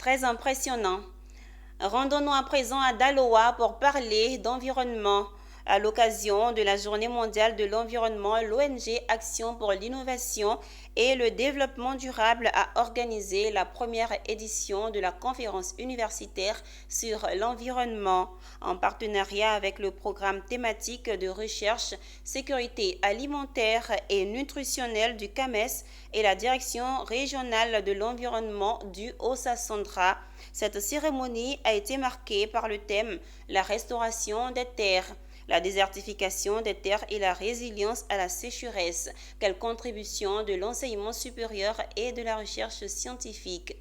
très impressionnant. Rendons-nous à présent à Daloa pour parler d'environnement. À l'occasion de la Journée mondiale de l'environnement, l'ONG Action pour l'innovation et le développement durable a organisé la première édition de la conférence universitaire sur l'environnement en partenariat avec le programme thématique de recherche sécurité alimentaire et nutritionnelle du CAMES et la direction régionale de l'environnement du Haut-Sassandra. Cette cérémonie a été marquée par le thème La restauration des terres, la désertification des terres et la résilience à la sécheresse. Quelle contribution de l'enseignement supérieur et de la recherche scientifique.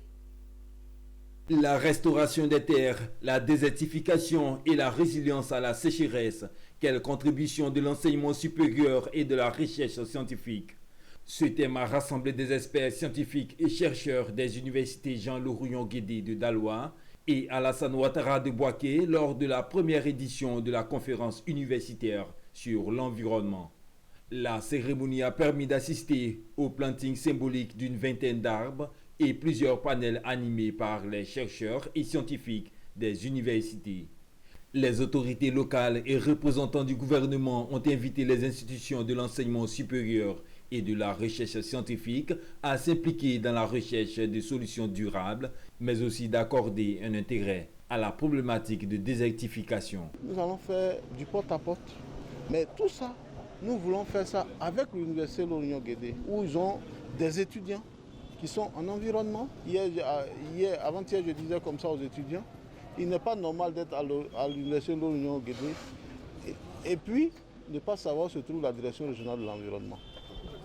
La restauration des terres, la désertification et la résilience à la sécheresse. Quelle contribution de l'enseignement supérieur et de la recherche scientifique. Ce thème a rassemblé des experts scientifiques et chercheurs des universités Jean-Laurion-Guédé de Daloa et Alassane Ouattara de Bouaké lors de la première édition de la conférence universitaire sur l'environnement. La cérémonie a permis d'assister au planting symbolique d'une vingtaine d'arbres et plusieurs panels animés par les chercheurs et scientifiques des universités. Les autorités locales et représentants du gouvernement ont invité les institutions de l'enseignement supérieur et de la recherche scientifique à s'impliquer dans la recherche de solutions durables, mais aussi d'accorder un intérêt à la problématique de désertification. Nous allons faire du porte-à-porte, mais tout ça, nous voulons faire ça avec l'université Laurion-Guédé, où ils ont des étudiants qui sont en environnement. Avant-hier, je disais comme ça aux étudiants, il n'est pas normal d'être à l'université Laurion-Guédé et puis ne pas savoir où se trouve la direction régionale de l'environnement.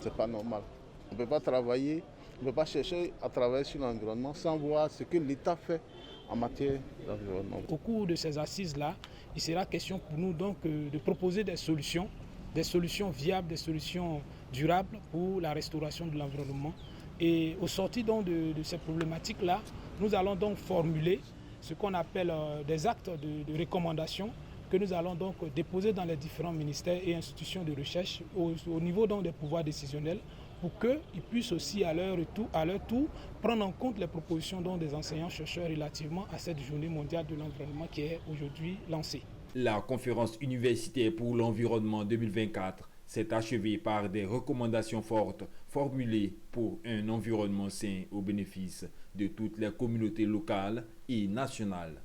C'est pas normal. On ne peut pas travailler, on ne peut pas chercher à travailler sur l'environnement sans voir ce que l'État fait en matière d'environnement. Au cours de ces assises-là, il sera question pour nous donc de proposer des solutions viables, des solutions durables pour la restauration de l'environnement. Et au sortir donc de ces problématiques-là, nous allons donc formuler ce qu'on appelle des actes de recommandation que nous allons donc déposer dans les différents ministères et institutions de recherche au niveau donc des pouvoirs décisionnels pour qu'ils puissent aussi à leur tour prendre en compte les propositions donc des enseignants-chercheurs relativement à cette journée mondiale de l'environnement qui est aujourd'hui lancée. La conférence universitaire pour l'environnement 2024 s'est achevée par des recommandations fortes formulées pour un environnement sain au bénéfice de toutes les communautés locales et nationales.